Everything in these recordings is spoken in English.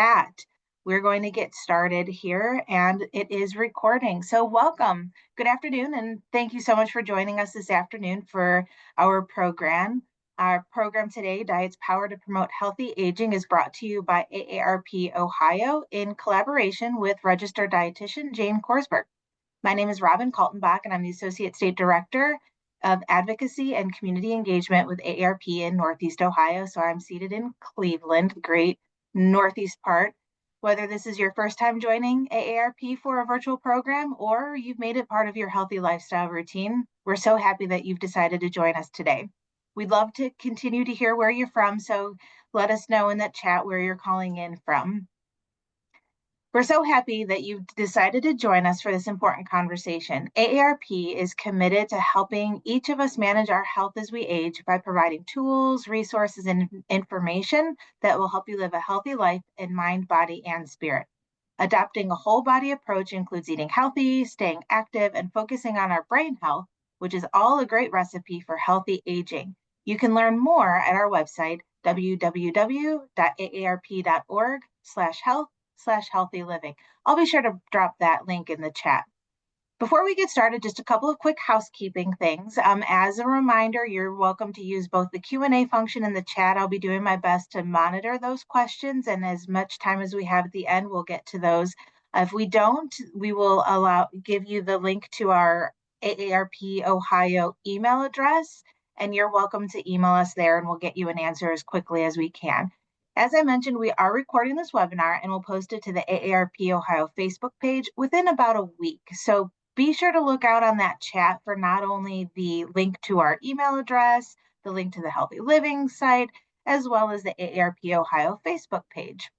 chat. We're going to get started here, and it is recording. So welcome. Good afternoon, and thank you so much for joining us this afternoon for our program. Our program today, Diet's Power to Promote Healthy Aging, is brought to you by AARP Ohio in collaboration with registered dietitian Jane Korsberg. My name is Robin Kaltenbach, and I'm the Associate State Director of Advocacy and Community Engagement with AARP in Northeast Ohio. So I'm seated in Cleveland, the great Northeast part. Whether this is your first time joining AARP for a virtual program or you've made it part of your healthy lifestyle routine, we're so happy that you've decided to join us today. We'd love to continue to hear where you're from, so let us know in the chat where you're calling in from. We're so happy that you've decided to join us for this important conversation. AARP is committed to helping each of us manage our health as we age by providing tools, resources, and information that will help you live a healthy life in mind, body, and spirit. Adopting a whole body approach includes eating healthy, staying active, and focusing on our brain health, which is all a great recipe for healthy aging. You can learn more at our website, www.aarp.org/health/healthy living. I'll be sure to drop that link in the chat. Before we get started, just a couple of quick housekeeping things. As a reminder, you're welcome to use both the Q&A function in the chat. I'll be doing my best to monitor those questions, and as much time as we have at the end, we'll get to those. If we don't, we will give you the link to our AARP Ohio email address, and you're welcome to email us there, and we'll get you an answer as quickly as we can. As I mentioned, we are recording this webinar and we'll post it to the AARP Ohio Facebook page within about a week. So be sure to look out on that chat for not only the link to our email address, the link to the Healthy Living site, as well as the AARP Ohio Facebook page.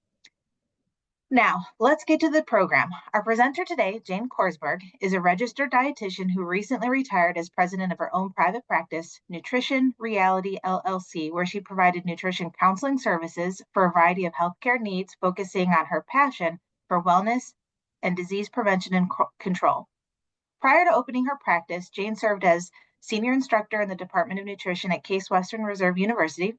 Now, let's get to the program. Our presenter today, Jane Korsberg, is a registered dietitian who recently retired as president of her own private practice, Nutrition Reality LLC, where she provided nutrition counseling services for a variety of healthcare needs, focusing on her passion for wellness and disease prevention and control. Prior to opening her practice, Jane served as senior instructor in the Department of Nutrition at Case Western Reserve University.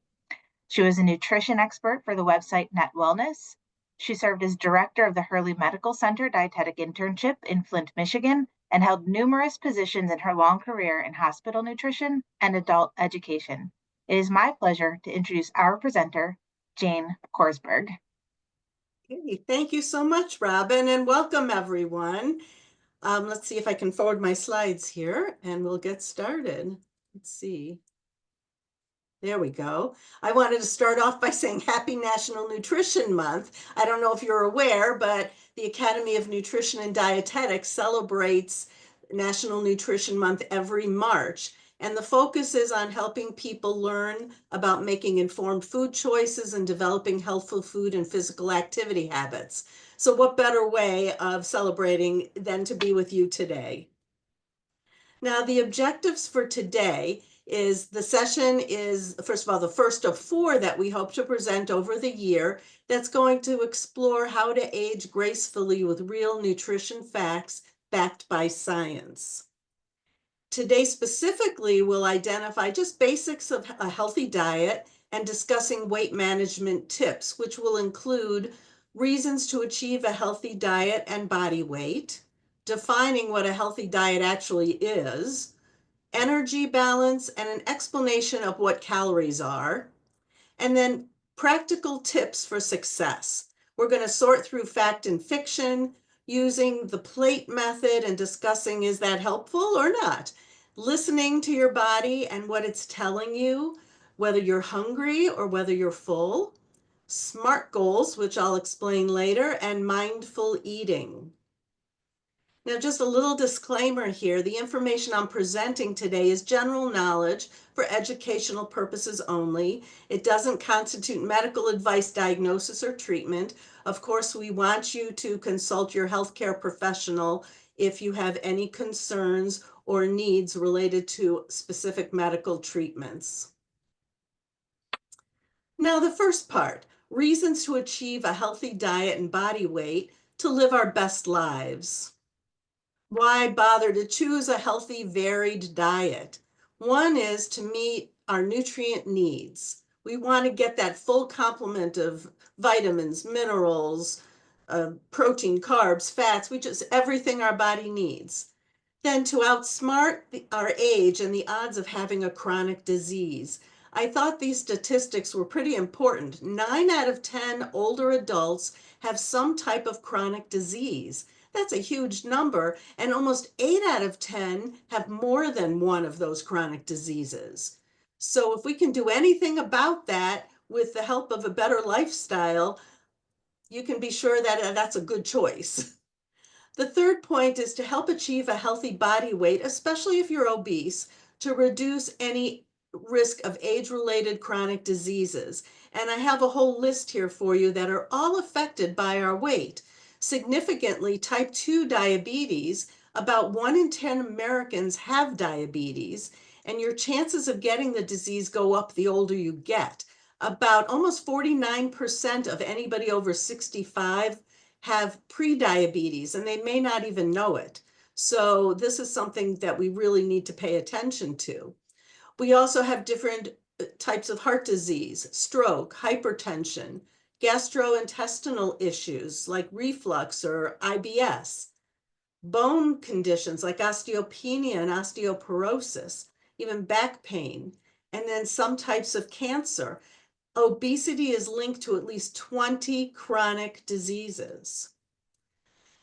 She was a nutrition expert for the website Net Wellness. She served as director of the Hurley Medical Center Dietetic Internship in Flint, Michigan, and held numerous positions in her long career in hospital nutrition and adult education. It is my pleasure to introduce our presenter, Jane Korsberg. Hey, thank you so much, Robin, and welcome everyone. Let's see if I can forward my slides here and we'll get started. Let's see. There we go. I wanted to start off by saying Happy National Nutrition Month. I don't know if you're aware, but the Academy of Nutrition and Dietetics celebrates National Nutrition Month every March. And the focus is on helping people learn about making informed food choices and developing healthful food and physical activity habits. So what better way of celebrating than to be with you today? Now, the objectives for today is the session is, first of all, the first of 4 that we hope to present over the year that's going to explore how to age gracefully with real nutrition facts backed by science. Today specifically, we'll identify just basics of a healthy diet and discussing weight management tips, which will include reasons to achieve a healthy diet and body weight, defining what a healthy diet actually is, energy balance, and an explanation of what calories are, and then practical tips for success. We're going to sort through fact and fiction using the plate method and discussing is that helpful or not. Listening to your body and what it's telling you, whether you're hungry or whether you're full. SMART goals, which I'll explain later, and mindful eating. Now, just a little disclaimer here, the information I'm presenting today is general knowledge for educational purposes only. It doesn't constitute medical advice, diagnosis, or treatment. Of course, we want you to consult your healthcare professional if you have any concerns or needs related to specific medical treatments. Now, the first part, reasons to achieve a healthy diet and body weight to live our best lives. Why bother to choose a healthy, varied diet? One is to meet our nutrient needs. We want to get that full complement of vitamins, minerals, protein, carbs, fats, everything our body needs. Then to outsmart our age and the odds of having a chronic disease, I thought these statistics were pretty important. 9 out of 10 older adults have some type of chronic disease. That's a huge number, and almost 8 out of 10 have more than one of those chronic diseases. So if we can do anything about that with the help of a better lifestyle, you can be sure that that's a good choice. The third point is to help achieve a healthy body weight, especially if you're obese, to reduce any risk of age-related chronic diseases. And I have a whole list here for you that are all affected by our weight. Significantly, type 2 diabetes, about 1 in 10 Americans have diabetes, and your chances of getting the disease go up the older you get. About almost 49% of anybody over 65 have prediabetes, and they may not even know it. So this is something that we really need to pay attention to. We also have different types of heart disease, stroke, hypertension, gastrointestinal issues like reflux or IBS, bone conditions like osteopenia and osteoporosis, even back pain, and then some types of cancer. Obesity is linked to at least 20 chronic diseases.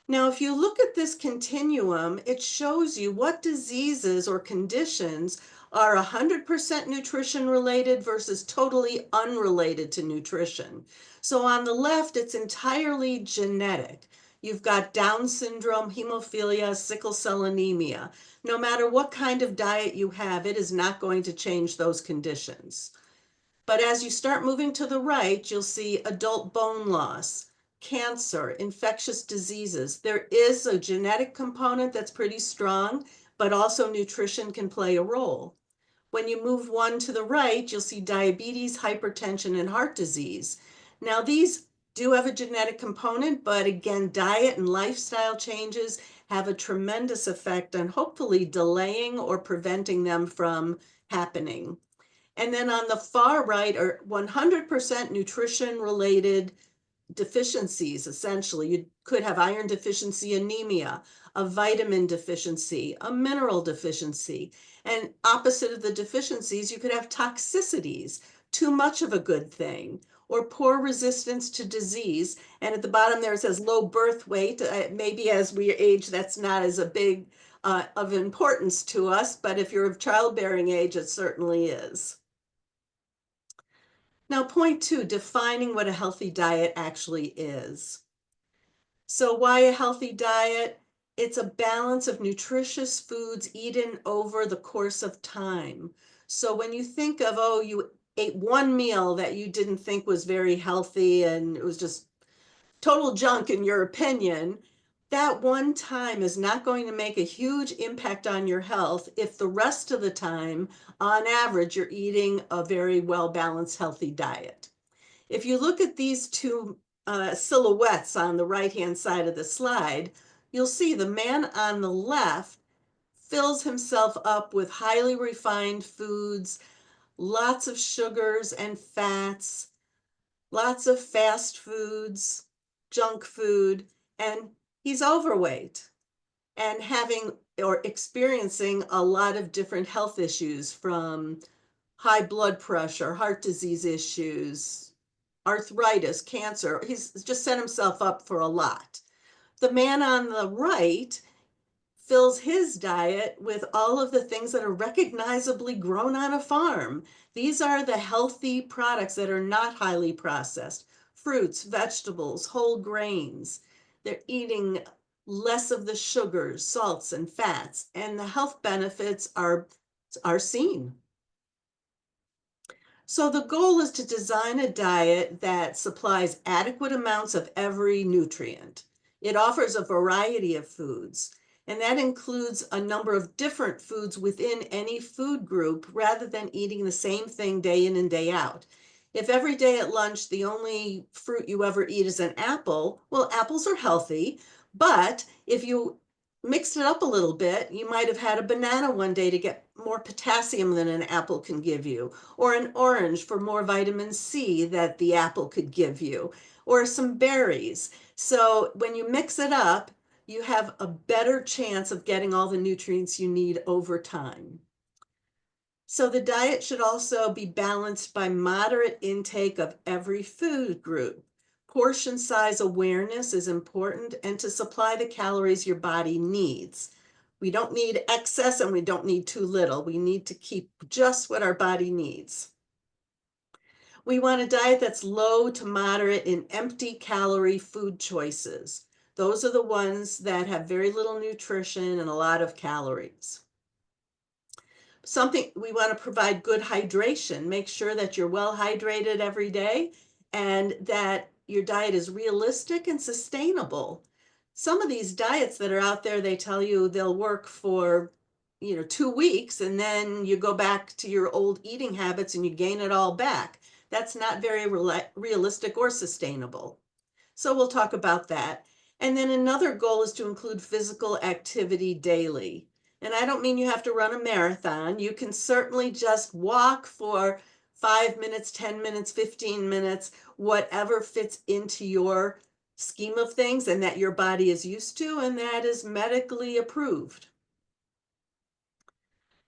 Now, if you look at this continuum, it shows you what diseases or conditions are 100% nutrition related versus totally unrelated to nutrition. So on the left, it's entirely genetic. You've got Down syndrome, hemophilia, sickle cell anemia. No matter what kind of diet you have, it is not going to change those conditions. But as you start moving to the right, you'll see adult bone loss, cancer, infectious diseases. There is a genetic component that's pretty strong, but also nutrition can play a role. When you move one to the right, you'll see diabetes, hypertension, and heart disease. Now, these do have a genetic component, but again, diet and lifestyle changes have a tremendous effect on hopefully delaying or preventing them from happening. And then on the far right are 100% nutrition related deficiencies. Essentially, you could have iron deficiency anemia, a vitamin deficiency, a mineral deficiency. And opposite of the deficiencies, you could have toxicities, too much of a good thing, or poor resistance to disease. And at the bottom there it says low birth weight. Maybe as we age, that's not as a big of importance to us, but if you're of childbearing age, it certainly is. Now, point 2, defining what a healthy diet actually is. So why a healthy diet? It's a balance of nutritious foods eaten over the course of time. So when you think of, oh, you ate one meal that you didn't think was very healthy and it was just total junk in your opinion, that one time is not going to make a huge impact on your health if the rest of the time, on average, you're eating a very well-balanced, healthy diet. If you look at these two silhouettes on the right-hand side of the slide, you'll see the man on the left fills himself up with highly refined foods, lots of sugars and fats, lots of fast foods, junk food, and he's overweight and having or experiencing a lot of different health issues from high blood pressure, heart disease issues, arthritis, cancer. He's just set himself up for a lot. The man on the right fills his diet with all of the things that are recognizably grown on a farm. These are the healthy products that are not highly processed. Fruits, vegetables, whole grains. They're eating less of the sugars, salts, and fats, and the health benefits are seen. So the goal is to design a diet that supplies adequate amounts of every nutrient. It offers a variety of foods, and that includes a number of different foods within any food group rather than eating the same thing day in and day out. If every day at lunch the only fruit you ever eat is an apple, well, apples are healthy, but if you mixed it up a little bit, you might have had a banana one day to get more potassium than an apple can give you, or an orange for more vitamin C that the apple could give you, or some berries. So when you mix it up, you have a better chance of getting all the nutrients you need over time. So the diet should also be balanced by moderate intake of every food group. Portion size awareness is important and to supply the calories your body needs. We don't need excess and we don't need too little. We need to keep just what our body needs. We want a diet that's low to moderate in empty calorie food choices. Those are the ones that have very little nutrition and a lot of calories. Something we want to provide good hydration. Make sure that you're well hydrated every day and that your diet is realistic and sustainable. Some of these diets that are out there, they tell you they'll work for, 2 weeks and then you go back to your old eating habits and you gain it all back. That's not very realistic or sustainable. So we'll talk about that. And then another goal is to include physical activity daily. And I don't mean you have to run a marathon. You can certainly just walk for 5 minutes, 10 minutes, 15 minutes, whatever fits into your scheme of things and that your body is used to, and that is medically approved.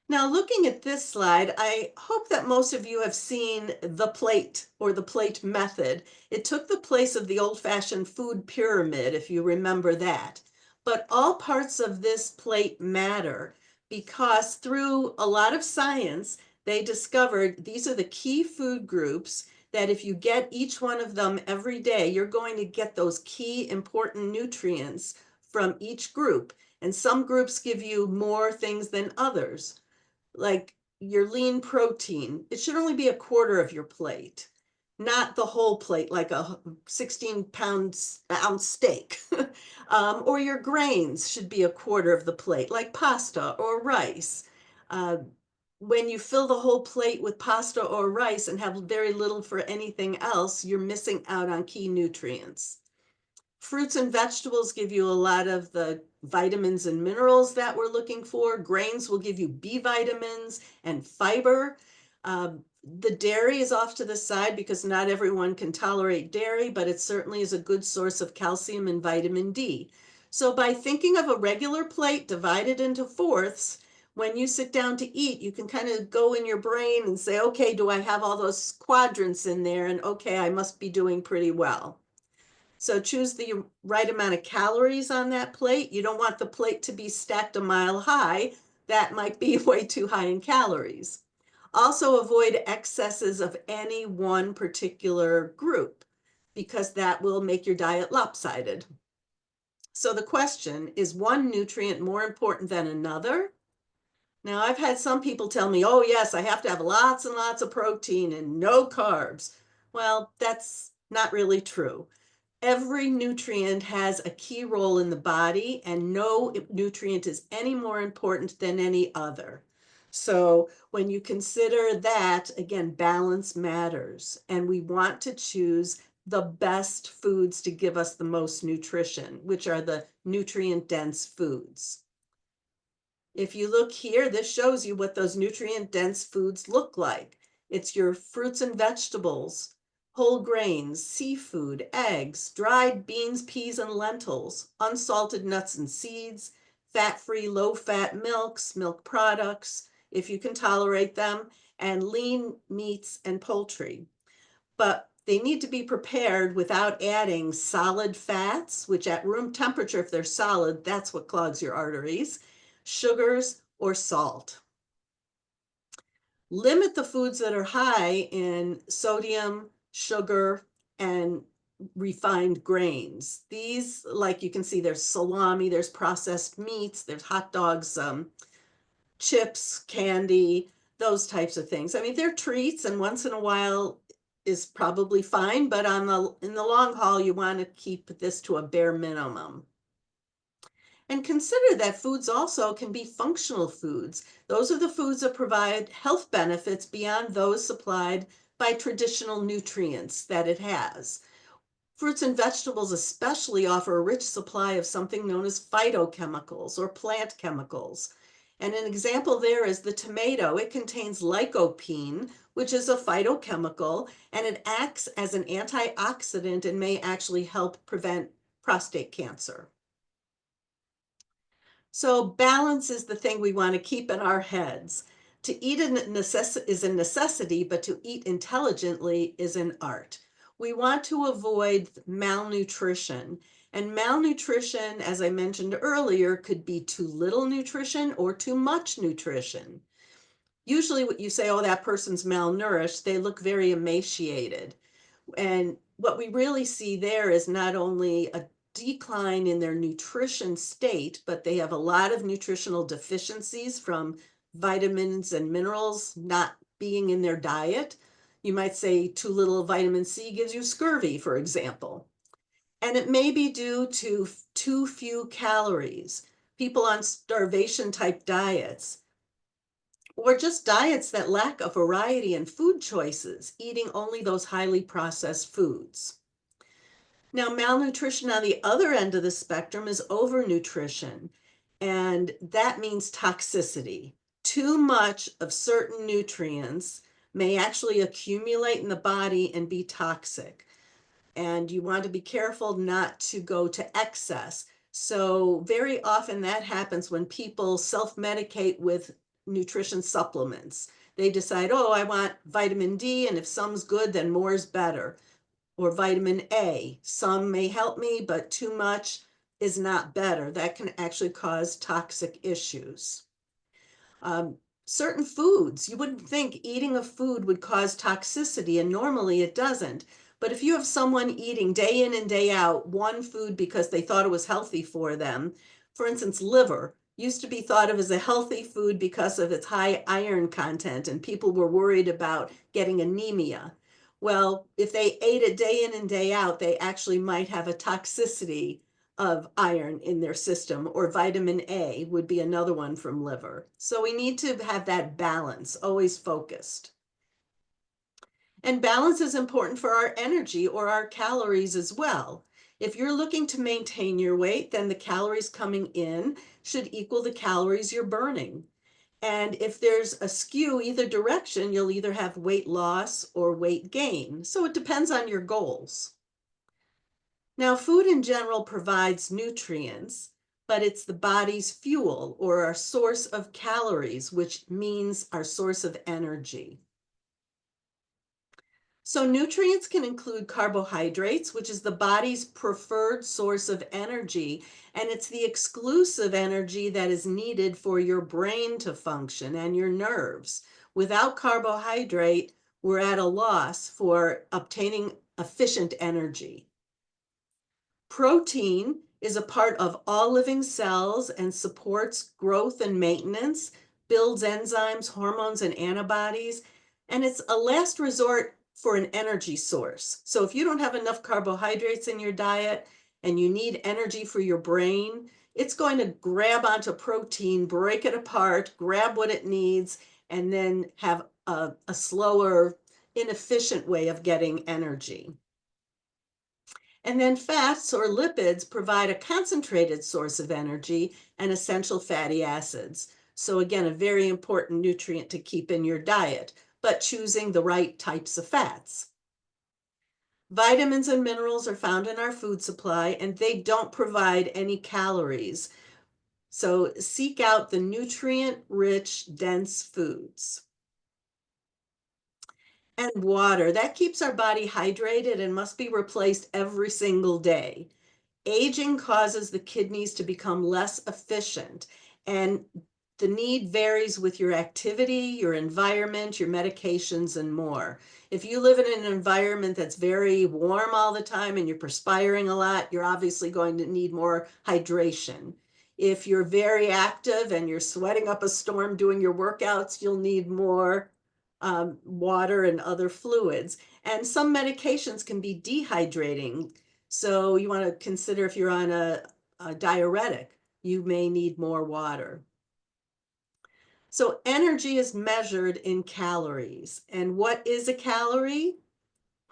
Now, looking at this slide, I hope that most of you have seen the plate or the plate method. It took the place of the old-fashioned food pyramid, if you remember that. But all parts of this plate matter because through a lot of science, they discovered these are the key food groups that if you get each one of them every day, you're going to get those key important nutrients from each group. And some groups give you more things than others, like your lean protein, it should only be a quarter of your plate, not the whole plate, like a 16-ounce steak. Or your grains should be a quarter of the plate, like pasta or rice. Uh, when you fill the whole plate with pasta or rice and have very little for anything else, you're missing out on key nutrients. Fruits and vegetables give you a lot of the vitamins and minerals that we're looking for. Grains will give you B vitamins and fiber. The dairy is off to the side because not everyone can tolerate dairy, but it certainly is a good source of calcium and vitamin D. So by thinking of a regular plate divided into fourths, when you sit down to eat, you can kind of go in your brain and say, okay, do I have all those quadrants in there? And okay, I must be doing pretty well. So choose the right amount of calories on that plate. You don't want the plate to be stacked a mile high. That might be way too high in calories. Also avoid excesses of any one particular group because that will make your diet lopsided. So the question, is one nutrient more important than another? Now, I've had some people tell me, oh, yes, I have to have lots and lots of protein and no carbs. Well, that's not really true. Every nutrient has a key role in the body, and no nutrient is any more important than any other. So when you consider that, again, balance matters, and we want to choose the best foods to give us the most nutrition, which are the nutrient-dense foods. If you look here, this shows you what those nutrient-dense foods look like. It's your fruits and vegetables, whole grains, seafood, eggs, dried beans, peas, and lentils, unsalted nuts and seeds, fat-free, low-fat milks, milk products, if you can tolerate them, and lean meats and poultry. But they need to be prepared without adding solid fats, which at room temperature, if they're solid, that's what clogs your arteries, sugars, or salt. Limit the foods that are high in sodium, sugar, and refined grains. These, like you can see, there's salami, there's processed meats, there's hot dogs, chips, candy, those types of things. I mean, they're treats, and once in a while is probably fine, but in the long haul, you want to keep this to a bare minimum. And consider that foods also can be functional foods. Those are the foods that provide health benefits beyond those supplied by traditional nutrients that it has. Fruits and vegetables especially offer a rich supply of something known as phytochemicals or plant chemicals. And an example there is the tomato. It contains lycopene, which is a phytochemical, and it acts as an antioxidant and may actually help prevent prostate cancer. So balance is the thing we want to keep in our heads. To eat is a necessity, but to eat intelligently is an art. We want to avoid malnutrition. And malnutrition, as I mentioned earlier, could be too little nutrition or too much nutrition. Usually what you say, oh, that person's malnourished, they look very emaciated. And what we really see there is not only a decline in their nutrition state, but they have a lot of nutritional deficiencies from vitamins and minerals not being in their diet. You might say too little vitamin C gives you scurvy, for example. And it may be due to too few calories. People on starvation type diets, or just diets that lack a variety in food choices, eating only those highly processed foods. Now, malnutrition on the other end of the spectrum is overnutrition, and that means toxicity. Too much of certain nutrients may actually accumulate in the body and be toxic. And you want to be careful not to go to excess. So, very often that happens when people self medicate with nutrition supplements. They decide, oh, I want vitamin D, and if some's good, then more is better. Or vitamin A. Some may help me, but too much is not better. That can actually cause toxic issues. Um, Certain foods, you wouldn't think eating a food would cause toxicity, and normally it doesn't. But if you have someone eating day in and day out one food because they thought it was healthy for them, for instance, liver used to be thought of as a healthy food because of its high iron content, and people were worried about getting anemia. Well, if they ate it day in and day out, they actually might have a toxicity of iron in their system, or vitamin A would be another one from liver. So we need to have that balance, always focused. And balance is important for our energy or our calories as well. If you're looking to maintain your weight, then the calories coming in should equal the calories you're burning. And if there's a skew either direction, you'll either have weight loss or weight gain. So it depends on your goals. Now, food in general provides nutrients, but it's the body's fuel or our source of calories, which means our source of energy. So nutrients can include carbohydrates, which is the body's preferred source of energy, and it's the exclusive energy that is needed for your brain to function and your nerves. Without carbohydrate, we're at a loss for obtaining efficient energy. Protein is a part of all living cells and supports growth and maintenance, builds enzymes, hormones, and antibodies, and it's a last resort for an energy source. So if you don't have enough carbohydrates in your diet and you need energy for your brain, it's going to grab onto protein, break it apart, grab what it needs, and then have a slower, inefficient way of getting energy. And then fats or lipids provide a concentrated source of energy and essential fatty acids. So again, a very important nutrient to keep in your diet, but choosing the right types of fats. Vitamins and minerals are found in our food supply, and they don't provide any calories. So seek out the nutrient-rich, dense foods. And water, that keeps our body hydrated and must be replaced every single day. Aging causes the kidneys to become less efficient, and the need varies with your activity, your environment, your medications, and more. If you live in an environment that's very warm all the time and you're perspiring a lot, you're obviously going to need more hydration. If you're very active and you're sweating up a storm doing your workouts, you'll need more water and other fluids. And some medications can be dehydrating. So you want to consider if you're on a diuretic, you may need more water. So energy is measured in calories. And what is a calorie?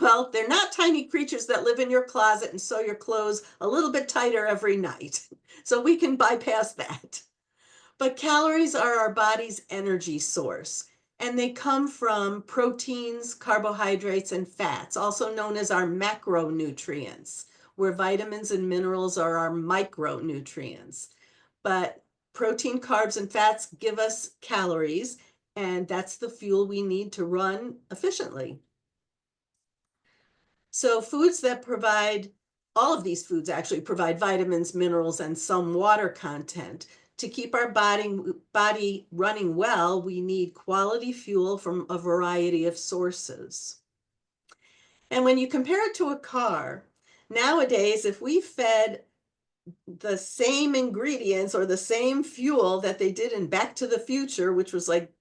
Well, they're not tiny creatures that live in your closet and sew your clothes a little bit tighter every night. So we can bypass that. But calories are our body's energy source, and they come from proteins, carbohydrates, and fats, also known as our macronutrients, where vitamins and minerals are our micronutrients. But protein, carbs, and fats give us calories, and that's the fuel we need to run efficiently. So foods that provide, all of these foods actually provide vitamins, minerals, and some water content. To keep our body running well, we need quality fuel from a variety of sources. And when you compare it to a car, nowadays, if we fed the same ingredients or the same fuel that they did in Back to the Future, which was like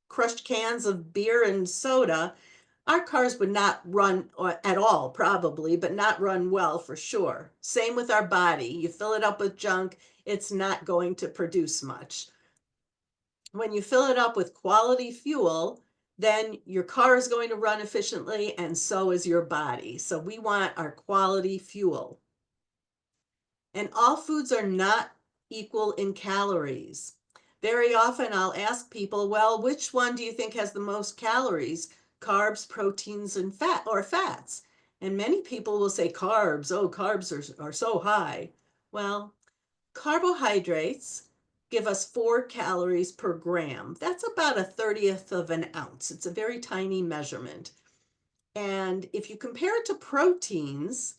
crushed cans of beer and soda, our cars would not run at all, probably, but not run well for sure. Same with our body. You fill it up with junk, it's not going to produce much. When you fill it up with quality fuel, then your car is going to run efficiently, and so is your body. So we want our quality fuel. And all foods are not equal in calories. Very often I'll ask people, well, which one do you think has the most calories? Carbs, proteins, and fats. And many people will say carbs. Oh, carbs are so high. Well, carbohydrates give us 4 calories per gram. That's about a 30th of an ounce. It's a very tiny measurement. And if you compare it to proteins,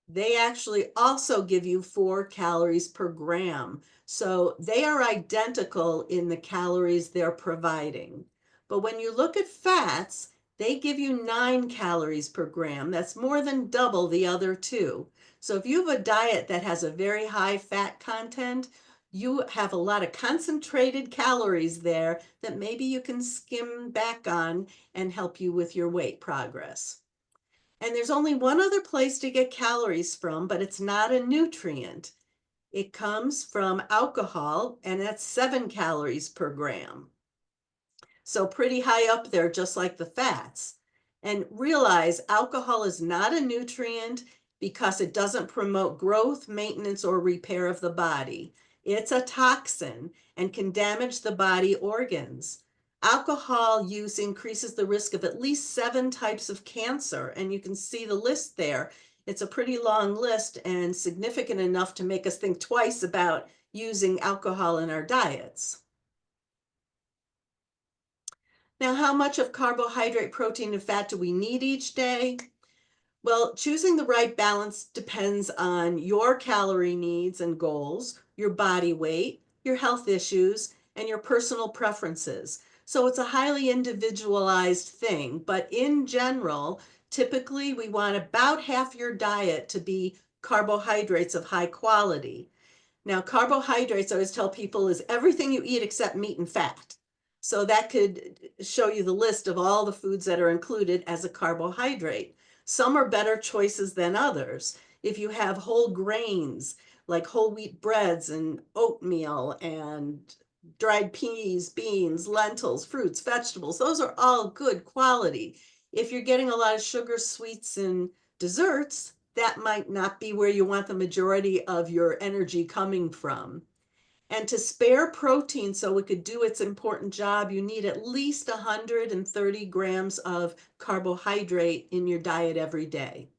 they actually also give you 4 calories per gram. So they are identical in the calories they're providing. But when you look at fats, they give you 9 calories per gram. That's more than double the other two. So if you have a diet that has a very high fat content, you have a lot of concentrated calories there that maybe you can skim back on and help you with your weight progress. And there's only one other place to get calories from, but it's not a nutrient. It comes from alcohol, and that's 7 calories per gram. So pretty high up there, just like the fats. And realize alcohol is not a nutrient because it doesn't promote growth, maintenance, or repair of the body. It's a toxin and can damage the body organs. Alcohol use increases the risk of at least 7 types of cancer, and you can see the list there. It's a pretty long list and significant enough to make us think twice about using alcohol in our diets. Now, how much of carbohydrate, protein, and fat do we need each day? Well, choosing the right balance depends on your calorie needs and goals, your body weight, your health issues, and your personal preferences. So it's a highly individualized thing, but in general, typically we want about half your diet to be carbohydrates of high quality. Now, carbohydrates, I always tell people, is everything you eat except meat and fat. So that could show you the list of all the foods that are included as a carbohydrate. Some are better choices than others. If you have whole grains, like whole wheat breads and oatmeal and dried peas, beans, lentils, fruits, vegetables, those are all good quality. If you're getting a lot of sugar, sweets, and desserts, that might not be where you want the majority of your energy coming from. And to spare protein so it could do its important job, you need at least 130 grams of carbohydrate in your diet every day.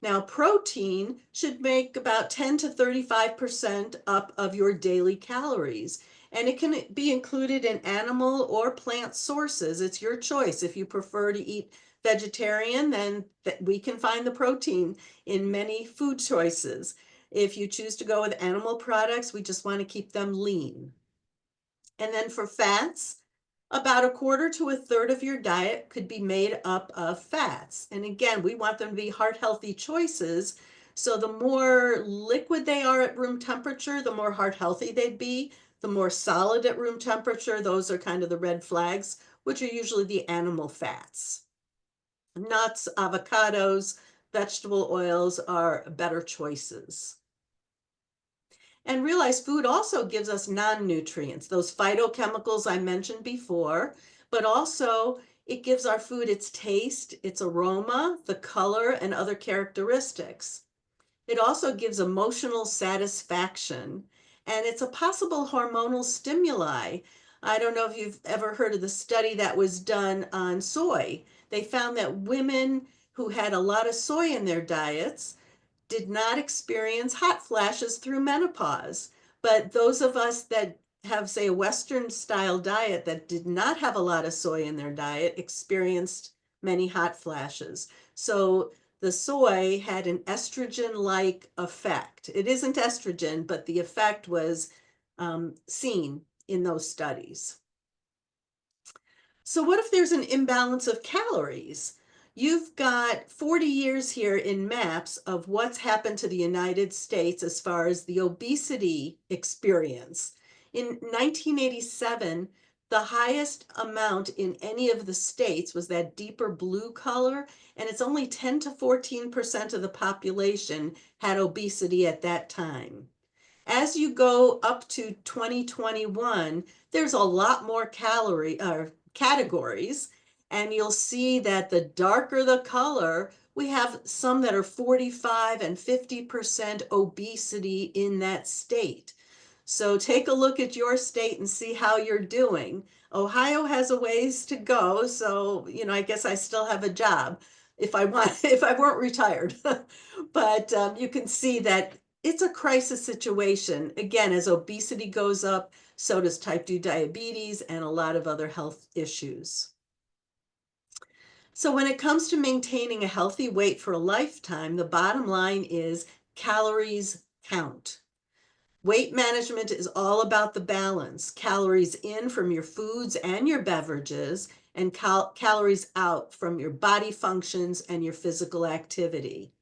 Now, protein should make about 10 to 35% up of your daily calories, and it can be included in animal or plant sources. It's your choice. If you prefer to eat vegetarian, then we can find the protein in many food choices. If you choose to go with animal products, we just want to keep them lean. And then for fats, about a quarter to a third of your diet could be made up of fats. And again, we want them to be heart healthy choices. So the more liquid they are at room temperature, the more heart healthy they'd be. The more solid at room temperature, those are kind of the red flags, which are usually the animal fats. Nuts, avocados, vegetable oils are better choices. And realize food also gives us non-nutrients, those phytochemicals I mentioned before, but also It gives our food its taste, its aroma, the color, and other characteristics. It also gives emotional satisfaction, and it's a possible hormonal stimuli. I don't know if you've ever heard of the study that was done on soy. They found that women who had a lot of soy in their diets did not experience hot flashes through menopause. But those of us that have, say, a Western style diet that did not have a lot of soy in their diet experienced many hot flashes. So the soy had an estrogen like effect. It isn't estrogen, but the effect was seen in those studies. So what if there's an imbalance of calories? You've got 40 years here in maps of what's happened to the United States as far as the obesity experience. In 1987, the highest amount in any of the states was that deeper blue color, and it's only 10 to 14% of the population had obesity at that time. As you go up to 2021, there's a lot more categories, and you'll see that the darker the color, we have some that are 45 and 50% obesity in that state. So take a look at your state and see how you're doing. Ohio has a ways to go, so I guess I still have a job if I want if I weren't retired. But you can see that it's a crisis situation. Again, as obesity goes up, so does type 2 diabetes and a lot of other health issues. So when it comes to maintaining a healthy weight for a lifetime, the bottom line is calories count. Weight management is all about the balance, calories in from your foods and your beverages, and calories out from your body functions and your physical activity.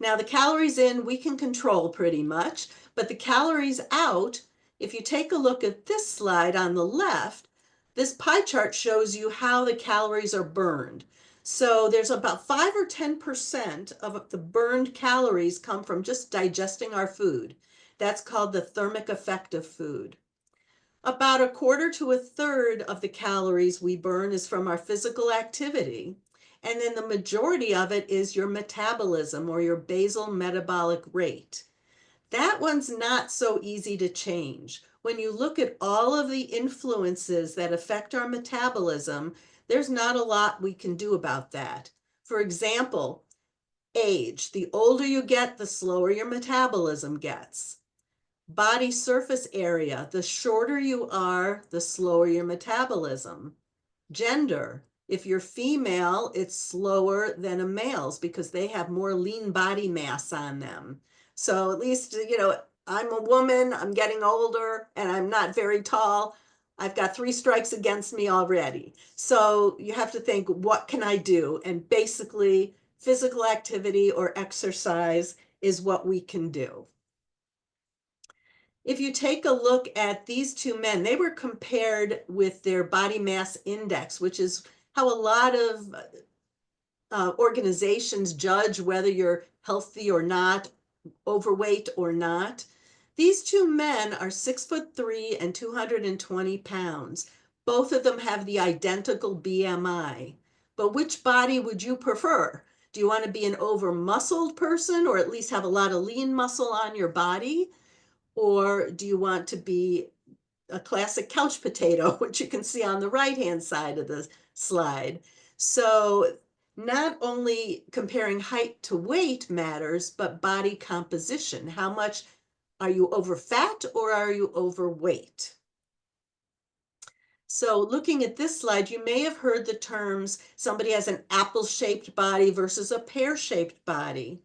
Now, the calories in we can control pretty much, but the calories out, if you take a look at this slide on the left, this pie chart shows you how the calories are burned. So there's about 5 or 10% of the burned calories come from just digesting our food. That's called the thermic effect of food. About a quarter to a third of the calories we burn is from our physical activity. And then the majority of it is your metabolism or your basal metabolic rate. That one's not so easy to change. When you look at all of the influences that affect our metabolism, there's not a lot we can do about that. For example, age. The older you get, the slower your metabolism gets. Body surface area. The shorter you are, the slower your metabolism. Gender. If you're female, it's slower than a male's because they have more lean body mass on them. So at least, I'm a woman, I'm getting older, and I'm not very tall. I've got 3 strikes against me already. So you have to think, what can I do? And basically, physical activity or exercise is what we can do. If you take a look at these two men, they were compared with their body mass index, which is how a lot of organizations judge whether you're healthy or not, overweight or not. These two men are 6'3" and 220 pounds. Both of them have the identical BMI. But which body would you prefer? Do you want to be an over-muscled person or at least have a lot of lean muscle on your body? Or do you want to be a classic couch potato, which you can see on the right-hand side of the slide? So not only comparing height to weight matters, but body composition. How much are you over fat or are you overweight? So looking at this slide, you may have heard the terms somebody has an apple-shaped body versus a pear-shaped body.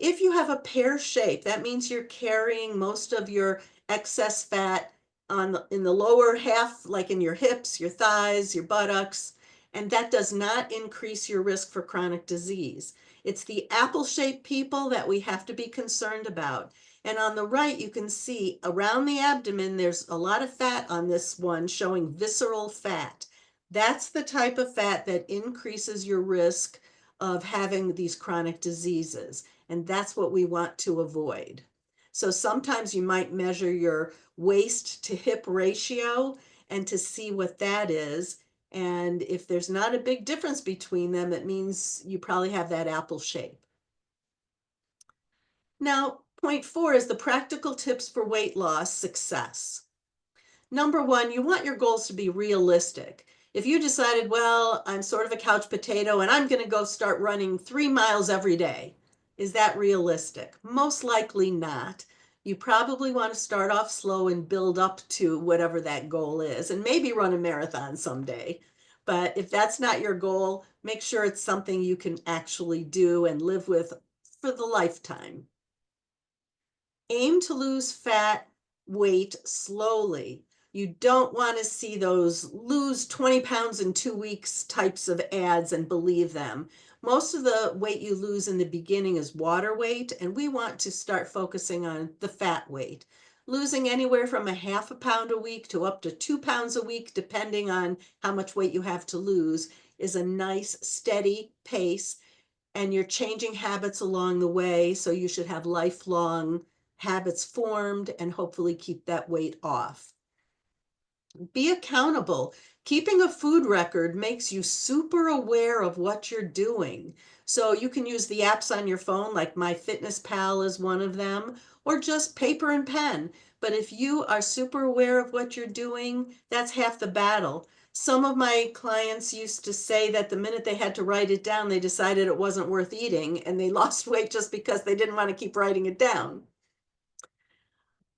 If you have a pear shape, that means you're carrying most of your excess fat in the lower half, like in your hips, your thighs, your buttocks, and that does not increase your risk for chronic disease. It's the apple-shaped people that we have to be concerned about. And on the right, you can see around the abdomen, there's a lot of fat on this one showing visceral fat. That's the type of fat that increases your risk of having these chronic diseases. And that's what we want to avoid. So sometimes you might measure your waist to hip ratio and to see what that is. And if there's not a big difference between them, it means you probably have that apple shape. Now, point 4 is the practical tips for weight loss success. Number 1, you want your goals to be realistic. If you decided, well, I'm sort of a couch potato and I'm going to go start running 3 miles every day, is that realistic? Most likely not. You probably want to start off slow and build up to whatever that goal is, and maybe run a marathon someday. But if that's not your goal, make sure it's something you can actually do and live with for the lifetime. Aim to lose fat, weight slowly. You don't want to see those lose 20 pounds in 2 weeks types of ads and believe them. Most of the weight you lose in the beginning is water weight, and we want to start focusing on the fat weight. Losing anywhere from a half a pound a week to up to 2 pounds a week, depending on how much weight you have to lose, is a nice, steady pace, and you're changing habits along the way, so you should have lifelong habits formed and hopefully keep that weight off. Be accountable. Keeping a food record makes you super aware of what you're doing. So you can use the apps on your phone, like MyFitnessPal is one of them, or just paper and pen. But if you are super aware of what you're doing, that's half the battle. Some of my clients used to say that the minute they had to write it down, they decided it wasn't worth eating, and they lost weight just because they didn't want to keep writing it down.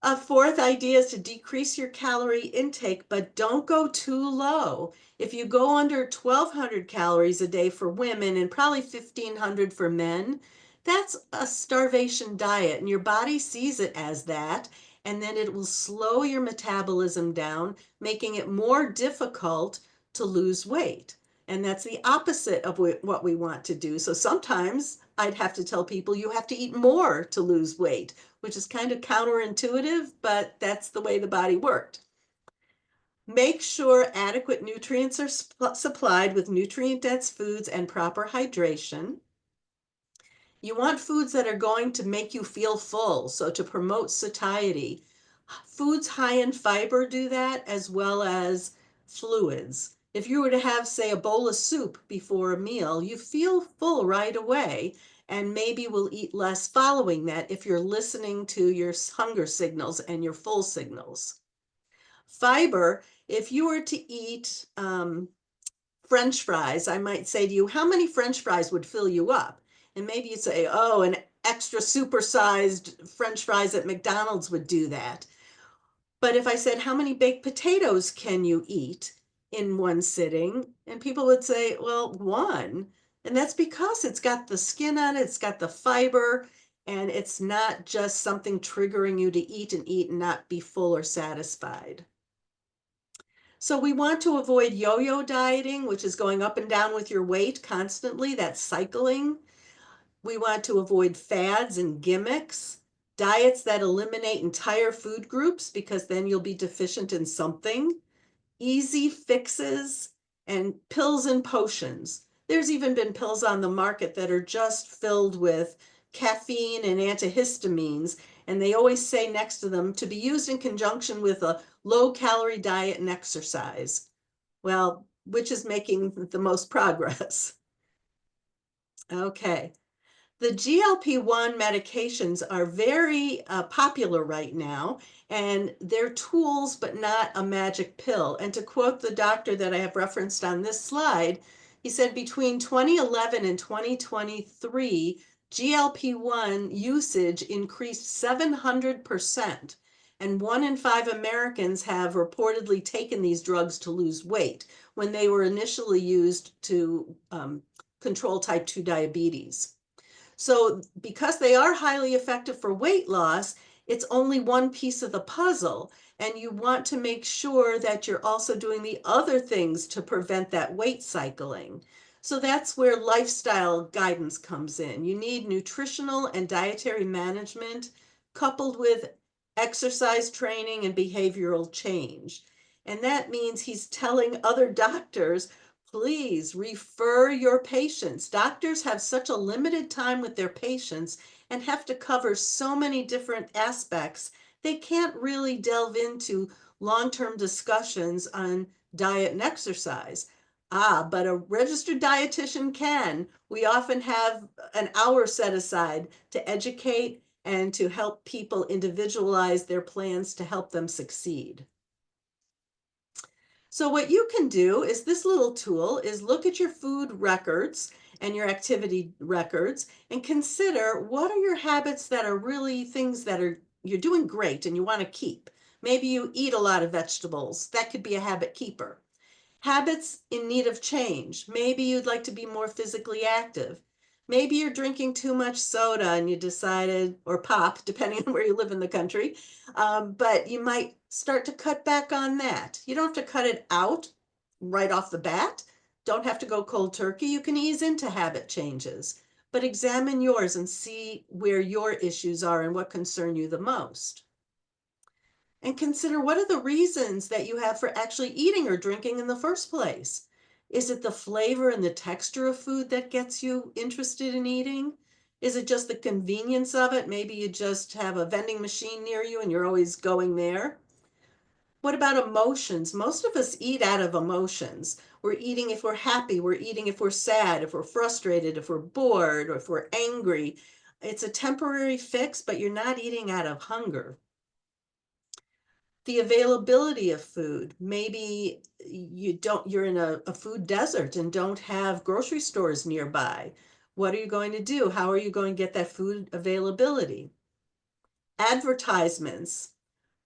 A fourth idea is to decrease your calorie intake, but don't go too low. If you go under 1,200 calories a day for women and probably 1,500 for men, that's a starvation diet, and your body sees it as that, and then it will slow your metabolism down, making it more difficult to lose weight. And that's the opposite of what we want to do. So sometimes I'd have to tell people you have to eat more to lose weight, which is kind of counterintuitive, but that's the way the body worked. Make sure adequate nutrients are supplied with nutrient-dense foods and proper hydration. You want foods that are going to make you feel full, so to promote satiety. Foods high in fiber do that, as well as fluids. If you were to have, say, a bowl of soup before a meal, you feel full right away, and maybe will eat less following that if you're listening to your hunger signals and your full signals. Fiber, if you were to eat French fries, I might say to you, how many French fries would fill you up? And maybe you'd say, oh, an extra supersized French fries at McDonald's would do that. But if I said, how many baked potatoes can you eat in one sitting? And people would say, well, one. And that's because it's got the skin on it, it's got the fiber, and it's not just something triggering you to eat and not be full or satisfied. So we want to avoid yo-yo dieting, which is going up and down with your weight constantly. That's cycling. We want to avoid fads and gimmicks, diets that eliminate entire food groups because then you'll be deficient in something, easy fixes, and pills and potions. There's even been pills on the market that are just filled with caffeine and antihistamines, and they always say next to them to be used in conjunction with a low-calorie diet and exercise. Well, which is making the most progress? Okay. The GLP-1 medications are very popular right now, and they're tools, but not a magic pill. And to quote the doctor that I have referenced on this slide, he said between 2011 and 2023, GLP-1 usage increased 700%, and 1 in 5 Americans have reportedly taken these drugs to lose weight when they were initially used to control type 2 diabetes. So because they are highly effective for weight loss, it's only one piece of the puzzle. And you want to make sure that you're also doing the other things to prevent that weight cycling. So that's where lifestyle guidance comes in. You need nutritional and dietary management coupled with exercise training and behavioral change. And that means he's telling other doctors, please refer your patients. Doctors have such a limited time with their patients and have to cover so many different aspects. They can't really delve into long-term discussions on diet and exercise. But a registered dietitian can. We often have an hour set aside to educate and to help people individualize their plans to help them succeed. So what you can do is this little tool is look at your food records and your activity records and consider what are your habits that are really things that are you're doing great and you want to keep. Maybe you eat a lot of vegetables. That could be a habit keeper. Habits in need of change. Maybe you'd like to be more physically active. Maybe you're drinking too much soda and you decided, or pop, depending on where you live in the country, but you might start to cut back on that. You don't have to cut it out right off the bat. Don't have to go cold turkey. You can ease into habit changes, but examine yours and see where your issues are and what concern you the most. And consider what are the reasons that you have for actually eating or drinking in the first place. Is it the flavor and the texture of food that gets you interested in eating? Is it just the convenience of it? Maybe you just have a vending machine near you and you're always going there. What about emotions? Most of us eat out of emotions. We're eating if we're happy, we're eating if we're sad, if we're frustrated, if we're bored, or if we're angry. It's a temporary fix, but you're not eating out of hunger. The availability of food. Maybe you're in a food desert and don't have grocery stores nearby. What are you going to do? How are you going to get that food availability? Advertisements.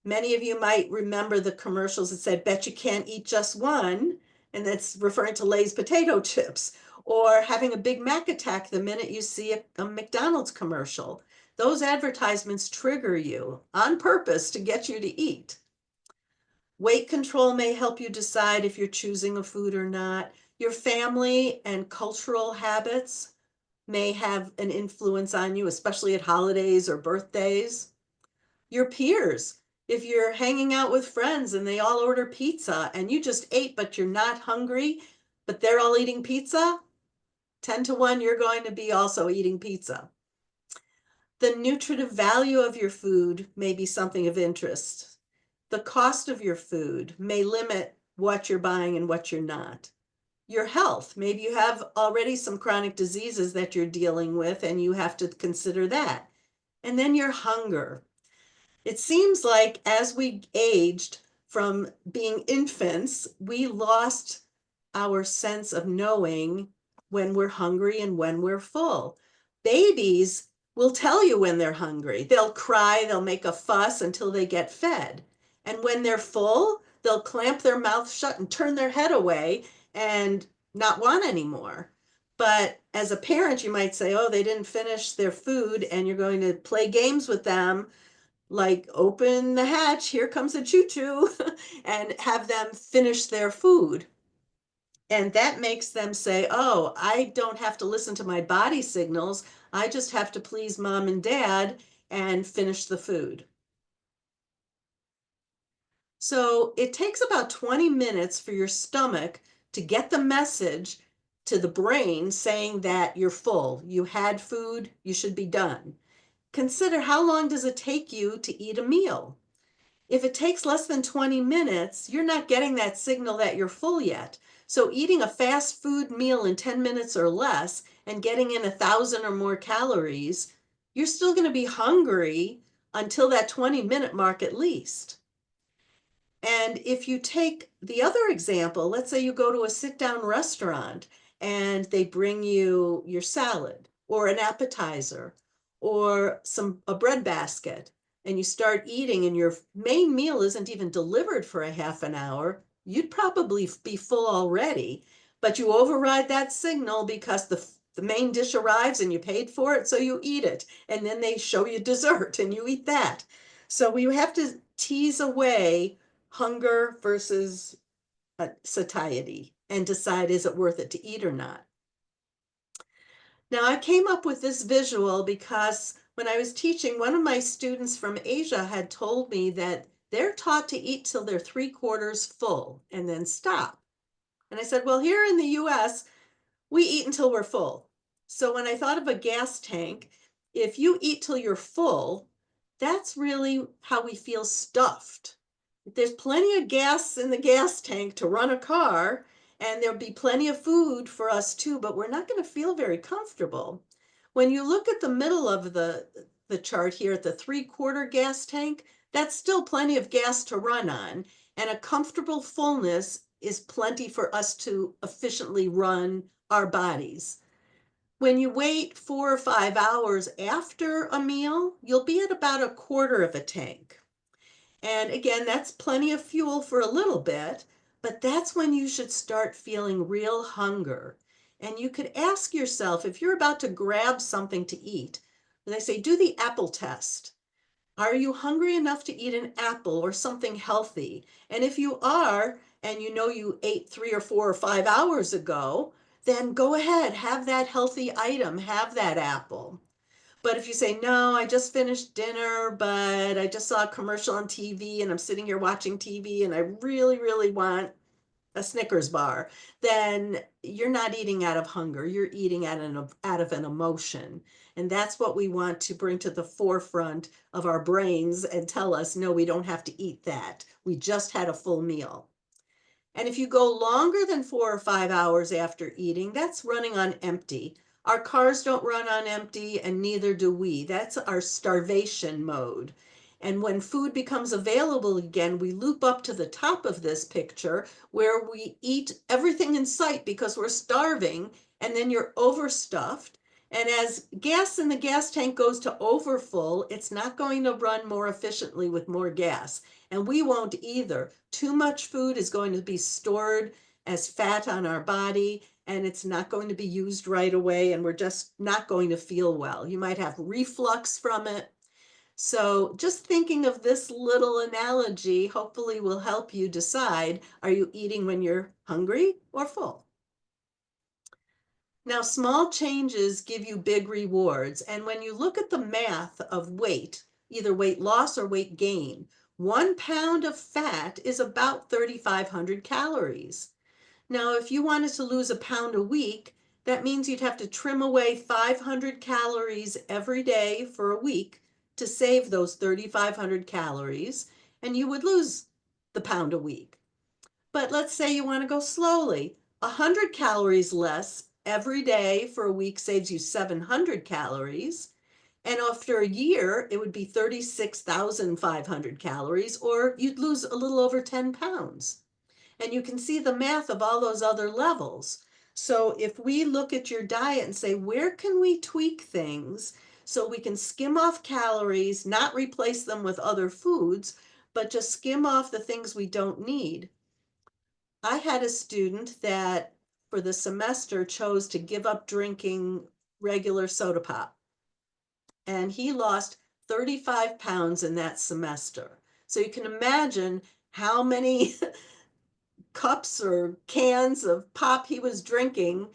Many of you might remember the commercials that said, bet you can't eat just one, and that's referring to Lay's potato chips, or having a Big Mac attack the minute you see a McDonald's commercial. Those advertisements trigger you on purpose to get you to eat. Weight control may help you decide if you're choosing a food or not. Your family and cultural habits may have an influence on you, especially at holidays or birthdays. Your peers, if you're hanging out with friends and they all order pizza and you just ate, but you're not hungry, but they're all eating pizza, 10 to 1, you're going to be also eating pizza. The nutritive value of your food may be something of interest. The cost of your food may limit what you're buying and what you're not. Your health, maybe you have already some chronic diseases that you're dealing with and you have to consider that. And then your hunger. It seems like as we aged from being infants, we lost our sense of knowing when we're hungry and when we're full. Babies will tell you when they're hungry. They'll cry, they'll make a fuss until they get fed. And when they're full, they'll clamp their mouth shut and turn their head away and not want anymore. But as a parent, you might say, oh, they didn't finish their food, and you're going to play games with them like open the hatch, here comes a choo-choo, and have them finish their food. And that makes them say, oh, I don't have to listen to my body signals. I just have to please mom and dad and finish the food. So it takes about 20 minutes for your stomach to get the message to the brain saying that you're full. You had food, you should be done. Consider how long does it take you to eat a meal? If it takes less than 20 minutes, you're not getting that signal that you're full yet. So eating a fast food meal in 10 minutes or less and getting in 1,000 or more calories, you're still going to be hungry until that 20-minute mark at least. And if you take the other example, let's say you go to a sit-down restaurant and they bring you your salad or an appetizer or a bread basket, and you start eating and your main meal isn't even delivered for a half an hour, you'd probably be full already, but you override that signal because the main dish arrives and you paid for it, so you eat it. And then they show you dessert and you eat that. So we have to tease away hunger versus satiety and decide, is it worth it to eat or not? Now, I came up with this visual because when I was teaching, one of my students from Asia had told me that they're taught to eat till they're 3/4 full and then stop. And I said, well, here in the US, we eat until we're full. So when I thought of a gas tank, if you eat till you're full, that's really how we feel stuffed. There's plenty of gas in the gas tank to run a car, And there'll be plenty of food for us too, but we're not going to feel very comfortable. When you look at the middle of the chart here at the 3/4 gas tank, that's still plenty of gas to run on, and a comfortable fullness is plenty for us to efficiently run our bodies. When you wait 4 or 5 hours after a meal, you'll be at about 1/4 of a tank. And again, that's plenty of fuel for a little bit, but that's when you should start feeling real hunger. And you could ask yourself, if you're about to grab something to eat, they say, do the apple test. Are you hungry enough to eat an apple or something healthy? And if you are, and you know you ate 3 or 4 or 5 hours ago, then go ahead, have that healthy item, have that apple. But if you say, no, I just finished dinner, but I just saw a commercial on TV and I'm sitting here watching TV and I really, really want a Snickers bar, then you're not eating out of hunger. You're eating out of an emotion. And that's what we want to bring to the forefront of our brains and tell us, no, we don't have to eat that. We just had a full meal. And if you go longer than 4 or 5 hours after eating, that's running on empty. Our cars don't run on empty, and neither do we. That's our starvation mode. And when food becomes available again, we loop up to the top of this picture where we eat everything in sight because we're starving, and then you're overstuffed. And as gas in the gas tank goes to overfull, it's not going to run more efficiently with more gas. And we won't either. Too much food is going to be stored as fat on our body, and it's not going to be used right away, and we're just not going to feel well. You might have reflux from it. So just thinking of this little analogy hopefully will help you decide, are you eating when you're hungry or full? Now, small changes give you big rewards. And when you look at the math of weight, either weight loss or weight gain, 1 pound of fat is about 3,500 calories. Now, if you wanted to lose a pound a week, that means you'd have to trim away 500 calories every day for a week to save those 3,500 calories, and you would lose the pound a week. But let's say you want to go slowly. 100 calories less every day for a week saves you 700 calories. And after a year, it would be 36,500 calories, or you'd lose a little over 10 pounds. And you can see the math of all those other levels. So if we look at your diet and say, where can we tweak things so we can skim off calories, not replace them with other foods, but just skim off the things we don't need. I had a student that for the semester chose to give up drinking regular soda pop, and he lost 35 pounds in that semester. So you can imagine how many cups or cans of pop he was drinking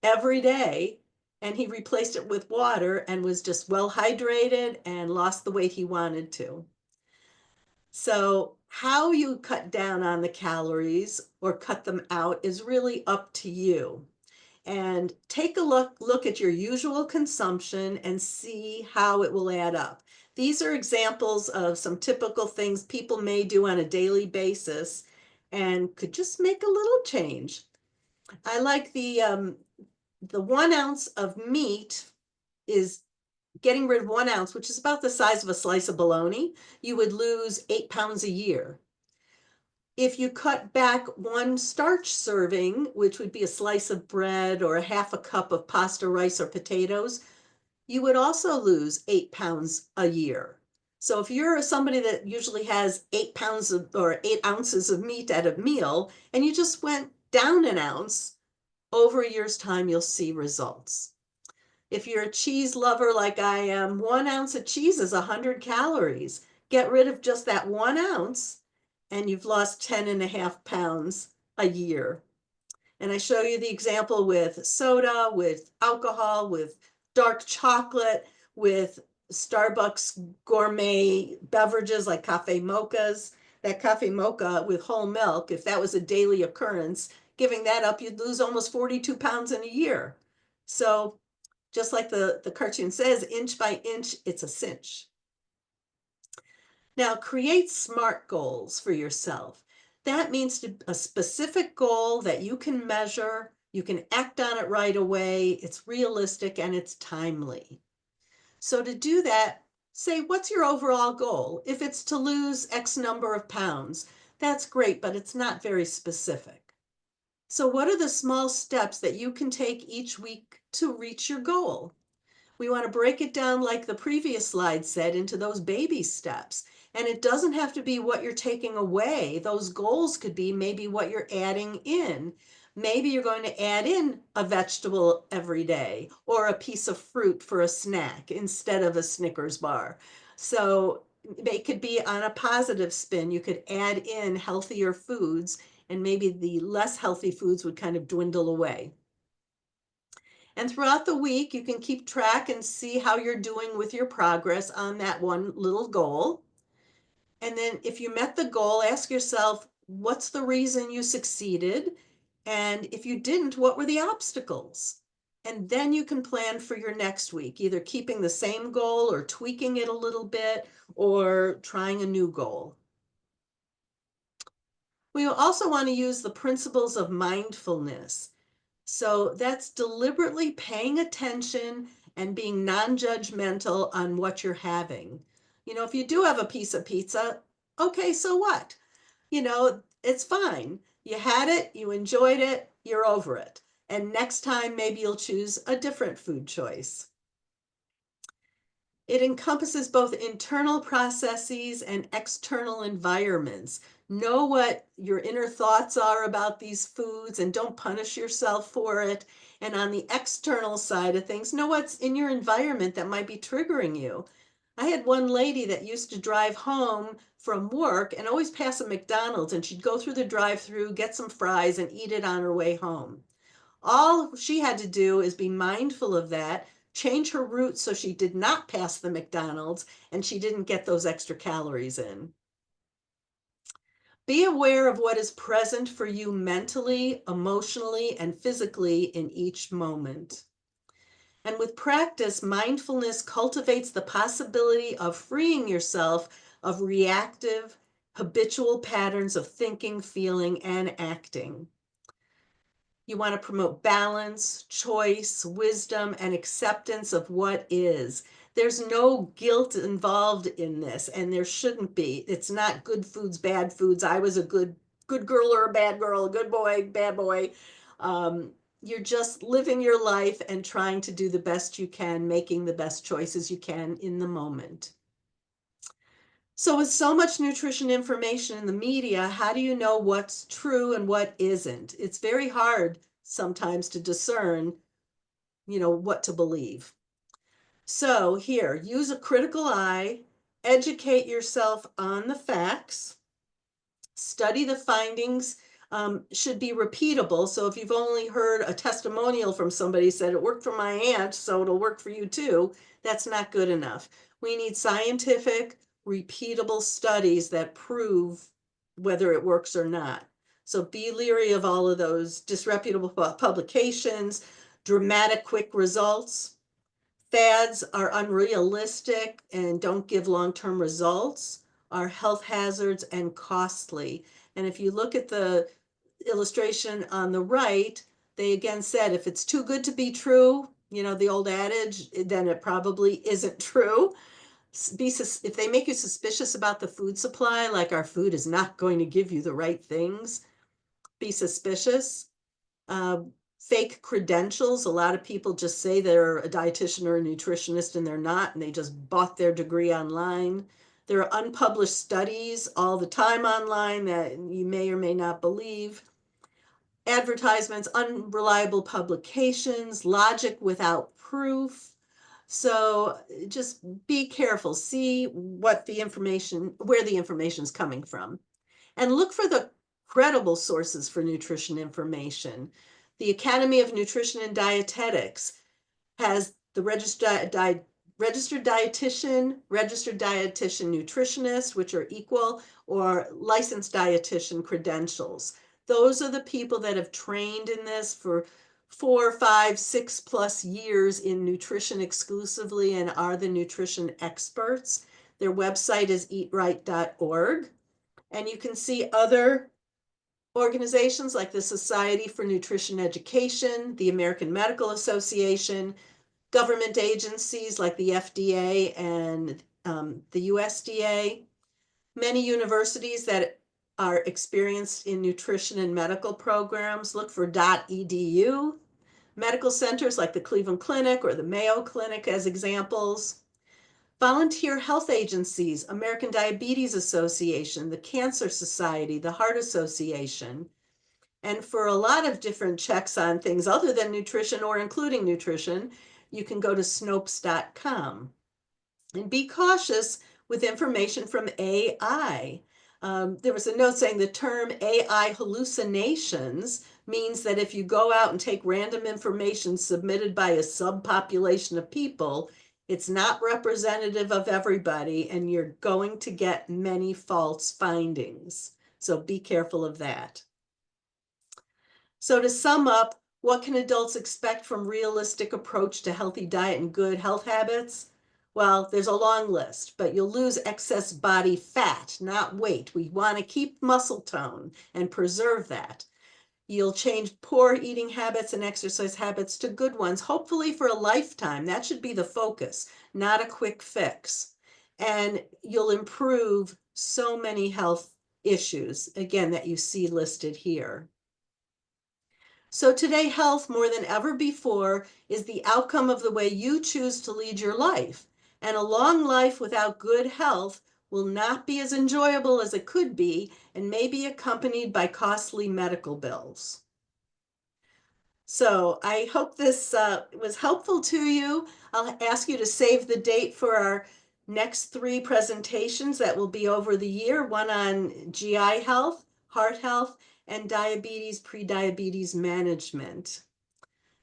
every day, and he replaced it with water and was just well hydrated and lost the weight he wanted to. So how you cut down on the calories or cut them out is really up to you. And take a look at your usual consumption and see how it will add up. These are examples of some typical things people may do on a daily basis and could just make a little change. I like the 1 ounce of meat is getting rid of 1 ounce, which is about the size of a slice of bologna. You would lose 8 pounds a year. If you cut back one starch serving, which would be a slice of bread or a half a cup of pasta, rice, or potatoes, you would also lose 8 pounds a year. So if you're somebody that usually has 8 pounds or 8 ounces of meat at a meal, and you just went down an ounce, over a year's time, you'll see results. If you're a cheese lover like I am, 1 ounce of cheese is 100 calories. Get rid of just that 1 ounce, and you've lost 10.5 pounds a year. And I show you the example with soda, with alcohol, with dark chocolate, with Starbucks gourmet beverages like cafe mochas. That cafe mocha with whole milk, if that was a daily occurrence, giving that up, you'd lose almost 42 pounds in a year. So just like the cartoon says, inch by inch, it's a cinch. Now, create SMART goals for yourself. That means a specific goal that you can measure, you can act on it right away, it's realistic, and it's timely. So to do that, say, what's your overall goal? If it's to lose X number of pounds, that's great, but it's not very specific. So what are the small steps that you can take each week to reach your goal? We want to break it down, like the previous slide said, into those baby steps. And it doesn't have to be what you're taking away. Those goals could be maybe what you're adding in. Maybe you're going to add in a vegetable every day or a piece of fruit for a snack instead of a Snickers bar. So it could be on a positive spin. You could add in healthier foods, and maybe the less healthy foods would kind of dwindle away. And throughout the week, you can keep track and see how you're doing with your progress on that one little goal. And then if you met the goal, ask yourself, what's the reason you succeeded? And if you didn't, what were the obstacles? And then you can plan for your next week, either keeping the same goal or tweaking it a little bit or trying a new goal. We also want to use the principles of mindfulness. So that's deliberately paying attention and being non-judgmental on what you're having. If you do have a piece of pizza, okay, so what? It's fine. You had it, you enjoyed it, you're over it. And next time, maybe you'll choose a different food choice. It encompasses both internal processes and external environments. Know what your inner thoughts are about these foods and don't punish yourself for it. And on the external side of things, know what's in your environment that might be triggering you. I had one lady that used to drive home from work and always pass a McDonald's, and she'd go through the drive-through, get some fries, and eat it on her way home. All she had to do is be mindful of that, change her route so she did not pass the McDonald's and she didn't get those extra calories in. Be aware of what is present for you mentally, emotionally, and physically in each moment. And with practice, mindfulness cultivates the possibility of freeing yourself of reactive, habitual patterns of thinking, feeling, and acting. You want to promote balance, choice, wisdom, and acceptance of what is. There's no guilt involved in this, and there shouldn't be. It's not good foods, bad foods. I was a good girl or a bad girl, a good boy, bad boy. You're just living your life and trying to do the best you can, making the best choices you can in the moment. So with so much nutrition information in the media, how do you know what's true and what isn't? It's very hard sometimes to discern, what to believe. So here, use a critical eye, educate yourself on the facts, study the findings, should be repeatable. So if you've only heard a testimonial from somebody said it worked for my aunt, so it'll work for you too, that's not good enough. We need scientific, repeatable studies that prove whether it works or not. So be leery of all of those disreputable publications, dramatic quick results. Fads are unrealistic and don't give long-term results, are health hazards and costly. And if you look at the illustration on the right, they again said if it's too good to be true, the old adage, then it probably isn't true. If they make you suspicious about the food supply, like our food is not going to give you the right things, be suspicious. Fake credentials. A lot of people just say they're a dietitian or a nutritionist and they're not, and they just bought their degree online. There are unpublished studies all the time online that you may or may not believe. Advertisements, unreliable publications, logic without proof. So just be careful, see what the information, where the information is coming from, and look for the credible sources for nutrition information. The Academy of Nutrition and Dietetics has the registered dietitian, registered dietitian nutritionist, which are equal, or licensed dietitian credentials. Those are the people that have trained in this for 4, 5, 6+ years in nutrition exclusively and are the nutrition experts. Their website is eatright.org. And you can see other Organizations like the Society for Nutrition Education, the American Medical Association, government agencies like the FDA and the USDA, many universities that are experienced in nutrition and medical programs look for .edu, medical centers like the Cleveland Clinic or the Mayo Clinic as examples, volunteer health agencies, American Diabetes Association, the Cancer Society, the Heart Association. And for a lot of different checks on things other than nutrition or including nutrition, you can go to Snopes.com. And be cautious with information from AI. There was a note saying the term AI hallucinations means that if you go out and take random information submitted by a subpopulation of people, it's not representative of everybody, and you're going to get many false findings. So be careful of that. So to sum up, what can adults expect from realistic approach to healthy diet and good health habits? Well, there's a long list, but you'll lose excess body fat, not weight. We want to keep muscle tone and preserve that. You'll change poor eating habits and exercise habits to good ones, hopefully for a lifetime. That should be the focus, not a quick fix. And you'll improve so many health issues, again, that you see listed here. So today, health more than ever before is the outcome of the way you choose to lead your life. And a long life without good health will not be as enjoyable as it could be and may be accompanied by costly medical bills. So I hope this was helpful to you. I'll ask you to save the date for our next 3 presentations that will be over the year, one on GI health, heart health, and diabetes, prediabetes management.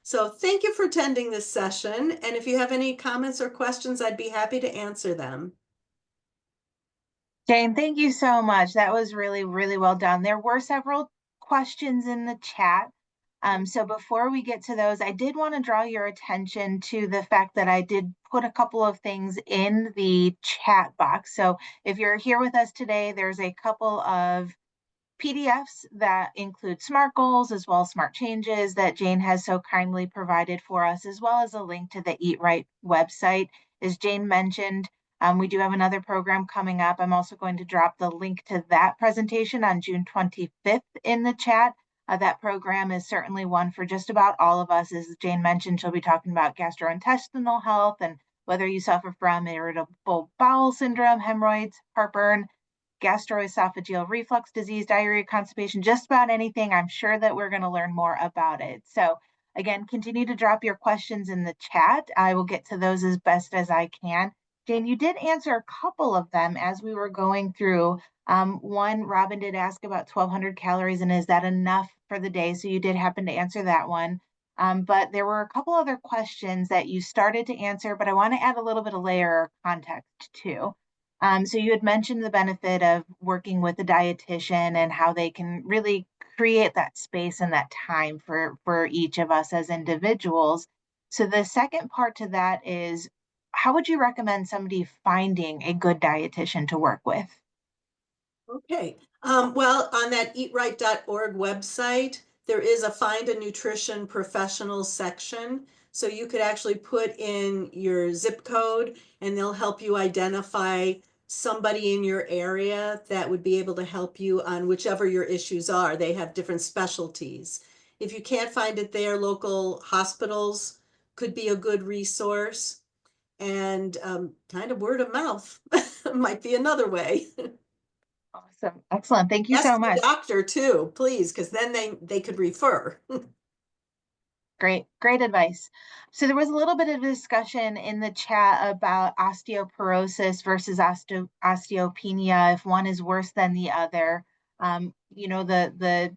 So thank you for attending this session. And if you have any comments or questions, I'd be happy to answer them. Jane, thank you so much. That was really, really well done. There were several questions in the chat. So before we get to those, I did want to draw your attention to the fact that I did put a couple of things in the chat box. So if you're here with us today, there's a couple of PDFs that include SMART goals as well as SMART changes that Jane has so kindly provided for us, as well as a link to the Eat Right website. As Jane mentioned, we do have another program coming up. I'm also going to drop the link to that presentation on June 25th in the chat. That program is certainly one for just about all of us. As Jane mentioned, she'll be talking about gastrointestinal health and whether you suffer from irritable bowel syndrome, hemorrhoids, heartburn, gastroesophageal reflux disease, diarrhea, constipation, just about anything. I'm sure that we're going to learn more about it. So again, continue to drop your questions in the chat. I will get to those as best as I can. Jane, you did answer a couple of them as we were going through. One, Robin did ask about 1,200 calories, and is that enough for the day? So you did happen to answer that one. But there were a couple other questions that you started to answer, but I want to add a little bit of layer of context too. So you had mentioned the benefit of working with a dietitian and how they can really create that space and that time for each of us as individuals. So the second part to that is, how would you recommend somebody finding a good dietitian to work with? Okay. Well, on that eatright.org website, there is a Find a Nutrition Professional section. So you could actually put in your zip code and they'll help you identify somebody in your area that would be able to help you on whichever your issues are. They have different specialties. If you can't find it there, local hospitals could be a good resource. And kind of word of mouth might be another way. Awesome. Excellent. Thank you Ask so your much. doctor too, please, because then they could refer. Great, great advice. So there was a little bit of discussion in the chat about osteoporosis versus osteopenia, if one is worse than the other. The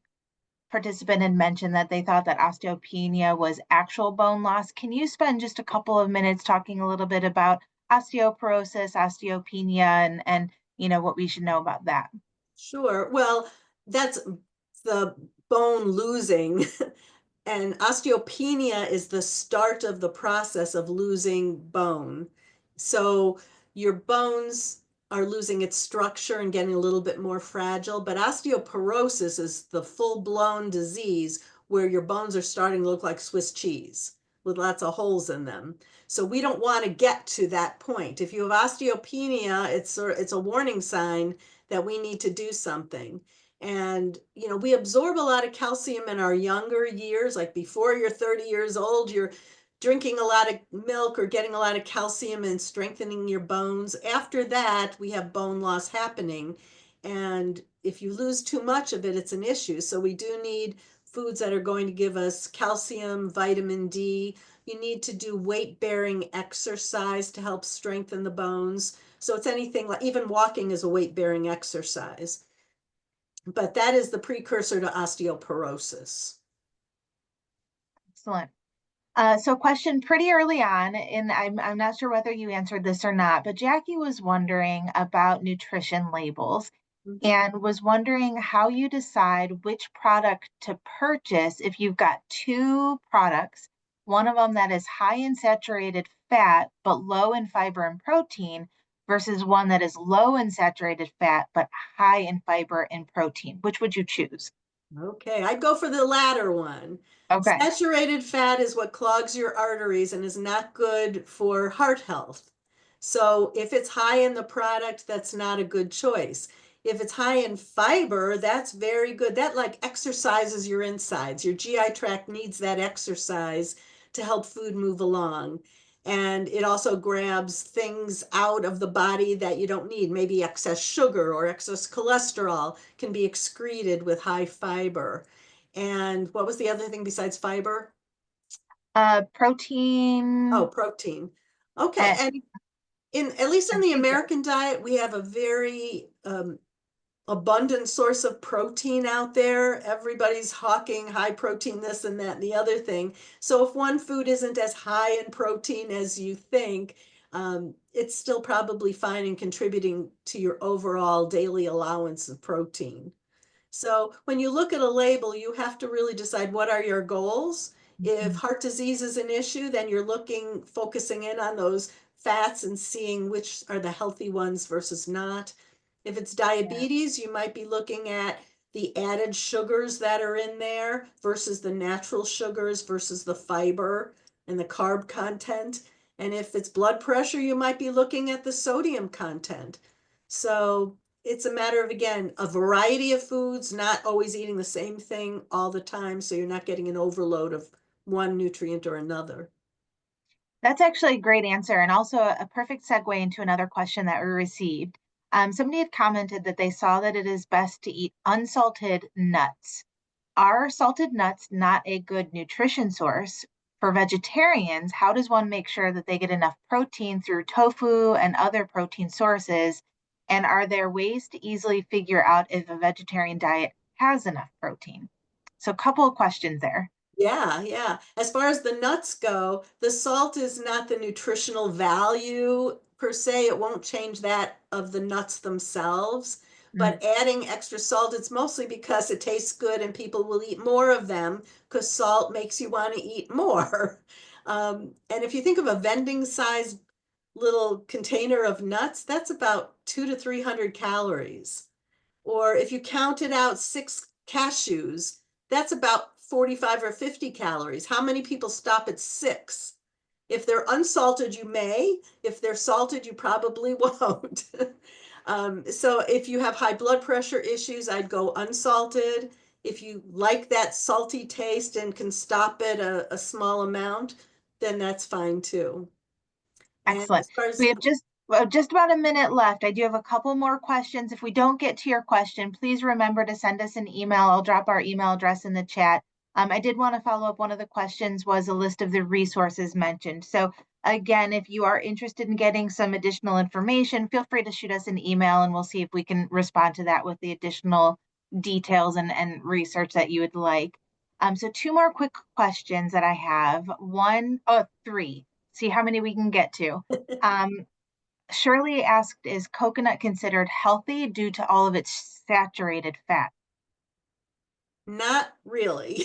participant had mentioned that they thought that osteopenia was actual bone loss. Can you spend just a couple of minutes talking a little bit about osteoporosis, osteopenia, and what we should know about that? Sure. Well, that's the bone losing. And osteopenia is the start of the process of losing bone. So your bones are losing its structure and getting a little bit more fragile. But osteoporosis is the full-blown disease where your bones are starting to look like Swiss cheese with lots of holes in them. So we don't want to get to that point. If you have osteopenia, it's a warning sign that we need to do something. And, we absorb a lot of calcium in our younger years, like before you're 30 years old, you're drinking a lot of milk or getting a lot of calcium and strengthening your bones. After that, we have bone loss happening. And if you lose too much of it, it's an issue. So we do need foods that are going to give us calcium, vitamin D. You need to do weight-bearing exercise to help strengthen the bones. So it's anything like, even walking is a weight-bearing exercise. But that is the precursor to osteoporosis. Excellent. So question pretty early on, and I'm not sure whether you answered this or not, but Jackie was wondering about nutrition labels and was wondering how you decide which product to purchase if you've got two products, one of them that is high in saturated fat but low in fiber and protein versus one that is low in saturated fat but high in fiber and protein. Which would you choose? Okay, I'd go for the latter one. Okay. Saturated fat is what clogs your arteries and is not good for heart health. So if it's high in the product, that's not a good choice. If it's high in fiber, that's very good. That like exercises your insides. Your GI tract needs that exercise to help food move along. And it also grabs things out of the body that you don't need. Maybe excess sugar or excess cholesterol can be excreted with high fiber. And what was the other thing besides fiber? Oh, Protein. protein. Okay, eh, and at least in I the think American diet, we have a very abundant source of protein out there. Everybody's hawking high protein, this and that and the other thing. So if one food isn't as high in protein as you think, it's still probably fine and contributing to your overall daily allowance of protein. So when you look at a label, you have to really decide what are your goals. If Mhm. heart disease is an issue, then you're focusing in on those fats and seeing which are the healthy ones versus not. If it's Yeah. diabetes, you might be looking at the added sugars that are in there versus the natural sugars versus the fiber and the carb content. And if it's blood pressure, you might be looking at the sodium content. So it's a matter of, again, a variety of foods, not always eating the same thing all the time, so you're not getting an overload of one nutrient or another. That's actually a great answer, and also a perfect segue into another question that we received. Somebody had commented that they saw that it is best to eat unsalted nuts. Are salted nuts not a good nutrition source? For vegetarians, how does one make sure that they get enough protein through tofu and other protein sources? And are there ways to easily figure out if a vegetarian diet has enough protein? So, a couple of questions there. Yeah, yeah. As far as the nuts go, the salt is not the nutritional value per se. It won't change that of the nuts themselves. Mm, But adding extra salt, it's mostly because it tastes good and people will eat more of them because salt makes you want to eat more. And if you think of a vending size little container of nuts, that's about 200 to 300 calories. Or if you counted out 6 cashews, that's about 45 or 50 calories. How many people stop at 6? If they're unsalted, you may. If they're salted, you probably won't. So if you have high blood pressure issues, I'd go unsalted. If you like that salty taste and can stop at a small amount, then that's fine too. And excellent. as far We as have just about a minute left. I do have a couple more questions. If we don't get to your question, please remember to send us an email. I'll drop our email address in the chat. I did want to follow up. One of the questions was a list of the resources mentioned. So again, if you are interested in getting some additional information, feel free to shoot us an email and we'll see if we can respond to that with the additional details and research that you would like. So two more quick questions that I have. Three. See how many we can get to. Um, Shirley asked, is coconut considered healthy due to all of its saturated fat? not really.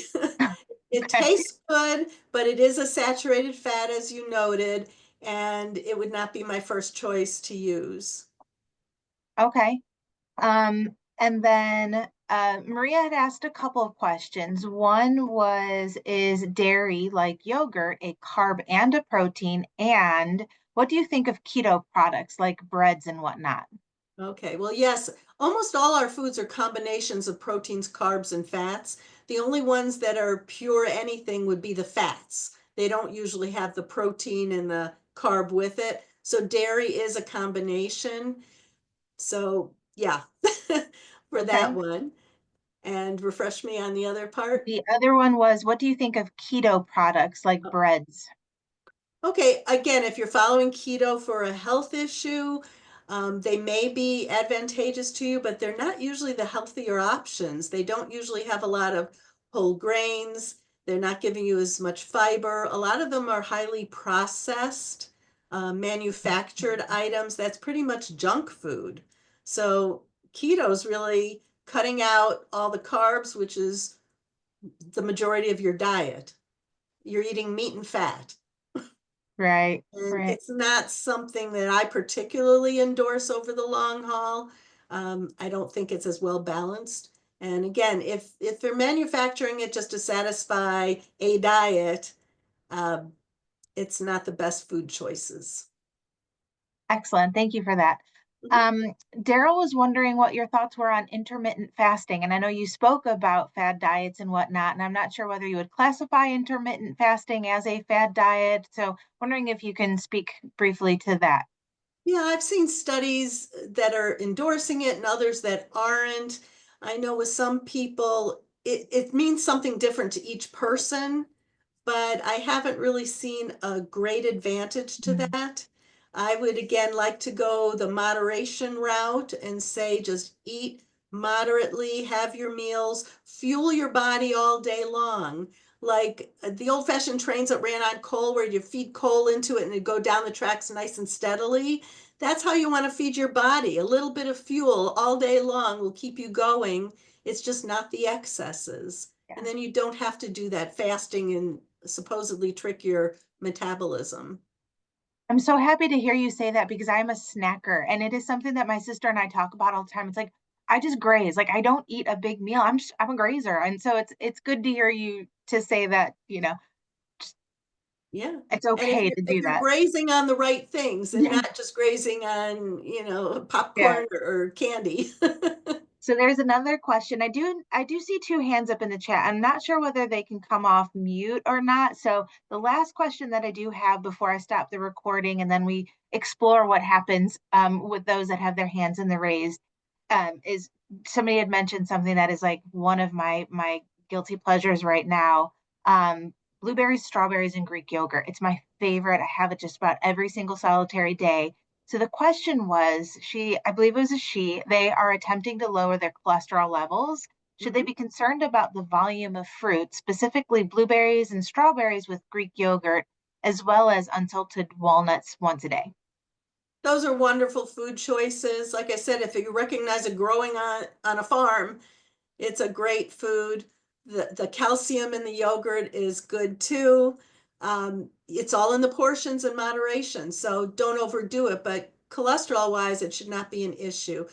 It Okay. tastes good, but it is a saturated fat, as you noted, and it would not be my first choice to use. Okay. And then Maria had asked a couple of questions. One was, is dairy like yogurt a carb and a protein? And what do you think of keto products like breads and whatnot? Okay, well, yes, almost all our foods are combinations of proteins, carbs, and fats. The only ones that are pure anything would be the fats. They don't usually have the protein and the carb with it. So dairy is a combination. So yeah, for that Okay. one. And refresh me on the other part. The other one was, what do you think of keto products like breads? Okay, again, if you're following keto for a health issue, they may be advantageous to you, but they're not usually the healthier options. They don't usually have a lot of whole grains. They're not giving you as much fiber. A lot of them are highly processed, manufactured items. That's pretty much junk food. So keto is really cutting out all the carbs, which is the majority of your diet. You're eating meat and fat. Right, And right. it's not something that I particularly endorse over the long haul. I don't think it's as well balanced. And again, if they're manufacturing it just to satisfy a diet, um, it's not the best food choices. Excellent. Thank you for that. Mhm. Um, Daryl was wondering what your thoughts were on intermittent fasting. And I know you spoke about fad diets and whatnot, and I'm not sure whether you would classify intermittent fasting as a fad diet. So wondering if you can speak briefly to that. Yeah, I've seen studies that are endorsing it and others that aren't. I know with some people, it means something different to each person, but I haven't really seen a great advantage to Mm. that. I would again like to go the moderation route and say just eat moderately, have your meals, fuel your body all day long. Like the old fashioned trains that ran on coal, where you feed coal into it and it go down the tracks nice and steadily. That's how you want to feed your body. A little bit of fuel all day long will keep you going. It's just not the excesses. And Yeah. then you don't have to do that fasting and supposedly trick your metabolism. I'm so happy to hear you say that because I'm a snacker and it is something that my sister and I talk about all the time. It's like I just graze. Like I don't eat a big meal. I'm a grazer. And so it's good to hear you to say that, Yeah. it's And if okay you're to if do you're that. grazing on the right things and not just grazing on, Yeah. popcorn or candy. So there's another question. I do see two hands up in the chat. I'm not sure whether they can come off mute or not. So the last question that I do have before I stop the recording and then we explore what happens with those that have their hands in the raised is somebody had mentioned something that is like one of my guilty pleasures right now. Um, Blueberries, strawberries, and Greek yogurt. It's my favorite. I have it just about every single solitary day. So the question was, I believe it was a she, they are attempting to lower their cholesterol levels. Should they Mhm. be concerned about the volume of fruit, specifically blueberries and strawberries with Greek yogurt, as well as unsalted walnuts once a day? Those are wonderful food choices. Like I said, if you recognize it growing on a farm, it's a great food. The calcium in the yogurt is good too. It's all in the portions and moderation, so don't overdo it. But cholesterol wise, it should not be an issue.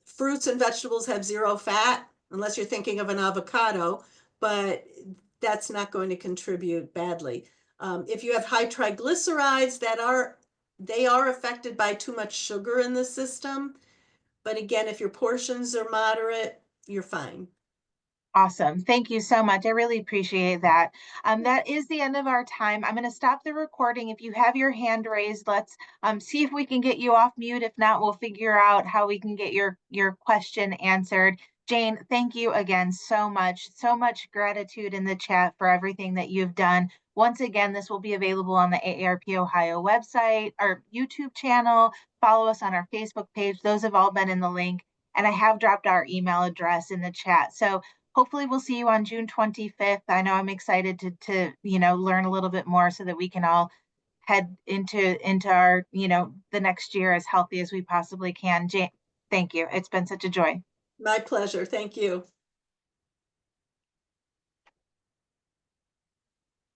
Fruits and vegetables have zero fat, unless you're thinking of an avocado, but that's not going to contribute badly. If you have high triglycerides, they are affected by too much sugar in the system. But again, if your portions are moderate, you're fine. Awesome. Thank you so much. I really appreciate that. That is the end of our time. I'm going to stop the recording. If you have your hand raised, let's see if we can get you off mute. If not, we'll figure out how we can get your question answered. Jane, thank you again so much. So much gratitude in the chat for everything that you've done. Once again, this will be available on the AARP Ohio website, our YouTube channel. Follow us on our Facebook page. Those have all been in the link. And I have dropped our email address in the chat. So hopefully we'll see you on June 25th. I know I'm excited to learn a little bit more so that we can all head into our, the next year as healthy as we possibly can. Jane, thank you. It's been such a joy. My pleasure. Thank you.